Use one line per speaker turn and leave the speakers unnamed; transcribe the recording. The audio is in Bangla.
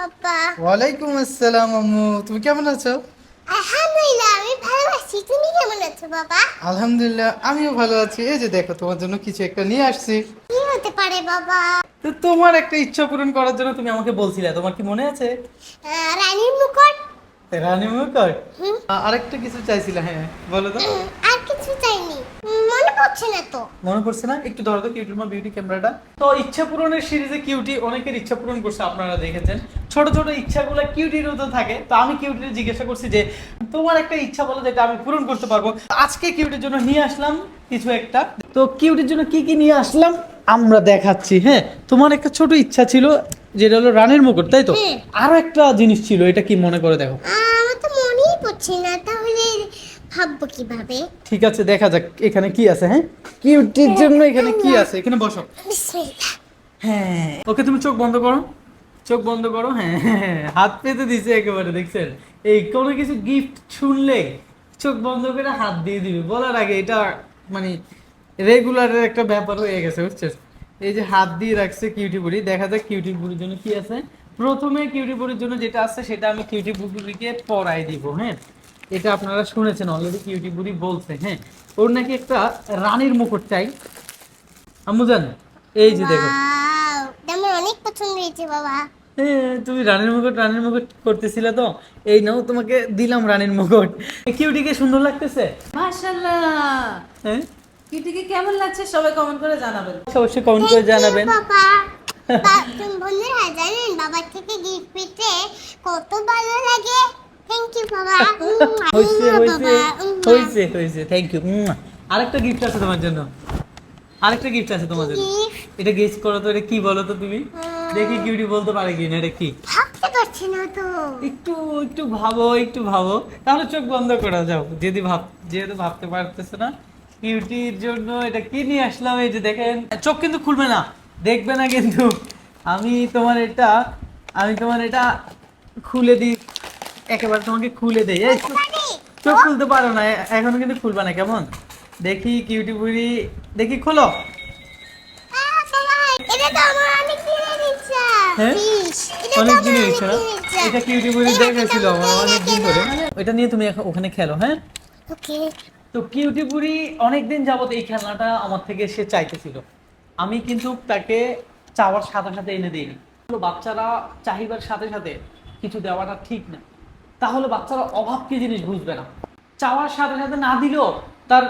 পাপা।
ওয়ালাইকুম আসসালাম আম্মু, তুমি কেমন আছো?
আলহামদুলিল্লাহ, আমি ভালো আছি। তুমি কেমন আছো বাবা?
আলহামদুলিল্লাহ, আমিও ভালো আছি। এই যে দেখো, তোমার জন্য কিছু একটা নিয়ে আসছি।
কি হতে পারে বাবা?
তো তোমার একটা ইচ্ছা পূরণ করার জন্য তুমি আমাকে বলছিলে, তোমার কি মনে আছে?
রানীর মুকুট।
রানী মুকুট।
হুম,
আরেকটা কিছু চাইছিলে, হ্যাঁ বলো তো।
আর কিছু চাইনি। মনে পড়ছে না তো।
মনে পড়ছে না? একটু ধরো তো কিউটির মা বিউটি ক্যামেরাটা। তো ইচ্ছা পূরণের সিরিজে কিউটি অনেকের ইচ্ছা পূরণ করছে, আপনারা দেখেছেন। ছোট ছোট ইচ্ছাগুলো কিউটিরও তো থাকে। তো আমি কিউটির জিজ্ঞাসা করছি যে তোমার একটা ইচ্ছা বলো যেটা আমি পূরণ করতে পারবো। আজকে কিউটির জন্য নিয়ে আসলাম কিছু একটা। তো কিউটির জন্য কি কি নিয়ে আসলাম আমরা দেখাচ্ছি। হ্যাঁ, তোমার একটা ছোট ইচ্ছা ছিল যেটা হলো রানীর মুকুট, তাই তো?
হ্যাঁ।
আরো একটা জিনিস ছিল, এটা কি মনে করে দেখো।
আমার তো মনেই পড়ছে না, তাহলে ভাববো কিভাবে?
ঠিক আছে, দেখা যাক এখানে কি আছে। হ্যাঁ, কিউটির জন্য এখানে কি আছে, এখানে বসো।
বিসমিল্লাহ।
হ্যাঁ, ওকে তুমি চোখ বন্ধ করো। চোখ বন্ধ করো। হ্যাঁ হ্যাঁ, হ্যাঁ, হাত পেতে দিছে একেবারে, দেখছেন? এই কোনো কিছু গিফট শুনলে চোখ বন্ধ করে হাত দিয়ে দিবে বলার আগে। এটা মানে রেগুলারের একটা ব্যাপার হয়ে গেছে, বুঝছিস? এই যে হাত দিয়ে রাখছে কিউটি বুড়ি, দেখা যাক কিউটি বুড়ির জন্য কি আছে। প্রথমে কিউটি বুড়ির জন্য যেটা আছে সেটা আমি কিউটি বুড়িকে পরাই দিব। হ্যাঁ, এটা আপনারা শুনেছেন অলরেডি, কিউটি বুড়ি বলছে। হ্যাঁ, ওর নাকি একটা রানীর মুকুট চাই। আম্মু জান, এই যে দেখো।
ওয়াও, এটা আমার অনেক পছন্দ হয়েছে বাবা।
তুমি রানীর মুকুট করতেছিলে তো, এই নাও তোমাকে দিলাম রানীর মুকুট। কিউটিকে সুন্দর লাগতেছে?
মাশাআল্লাহ,
হ্যাঁ,
কিউটিকে কেমন লাগছে সবাই কমেন্ট করে জানাবেন।
অবশ্যই কমেন্ট করে জানাবেন।
বাবা। তুমি বন্ধুরা জানেন বাবার থেকে গিফট পেতে কত ভালো লাগে। থ্যাংক ইউ বাবা।
হইছে হইছে
বাবা,
হইছে হইছে, থ্যাংক ইউ। আরেকটা গিফট আছে তোমার জন্য। আরেকটা গিফট আছে তোমার জন্য।
gift?
এটা গেস করো তো, এটা কি বলো তো তুমি? দেখি কিউটি বলতে পারে কিনা এটা কি।
ভাবতে পারছি না তো।
একটু একটু ভাবো, একটু ভাবো। তাহলে চোখ বন্ধ করে যাও, যেহেতু ভাবতে পারতেছে না। কিউটির জন্য এটা কি নিয়ে আসলাম, এই যে দেখেন। চোখ কিন্তু খুলবে না, দেখবে না কিন্তু। আমি তোমার এটা খুলে দিই, একেবারে তোমাকে খুলে দেই। এই চোখ খুলতে পারো না এখনো, কিন্তু খুলবে না, কেমন? দেখি কিউটি বুড়ি, দেখি খোলো।
বাবা, এটা তো আমার অনেক দিনের ইচ্ছা।
হ্যাঁ?
Fish, এটা তো
অনেক
আমার
দিনের
অনেক
ইচ্ছা না?
দিনের ইচ্ছা।
এটা কিউটি বুড়ি
এটা
দেখেছিল
তো
আমার
আমি
অনেক দিন
পেয়ে
ধরে। এটা নিয়ে তুমি ওখানে খেলো। হ্যাঁ,
ওকে।
তো কিউটি বুড়ি অনেকদিন যাবত এই খেলনাটা আমার থেকে সে চাইতেছিল। আমি কিন্তু তাকে চাওয়ার সাথে সাথে এনে দিইনি। বাচ্চারা চাহিদার সাথে সাথে কিছু দেওয়াটা ঠিক না। তাহলে বাচ্চারা অভাব কি জিনিস বুঝবে না। চাওয়ার সাথে সাথে না দিলেও তার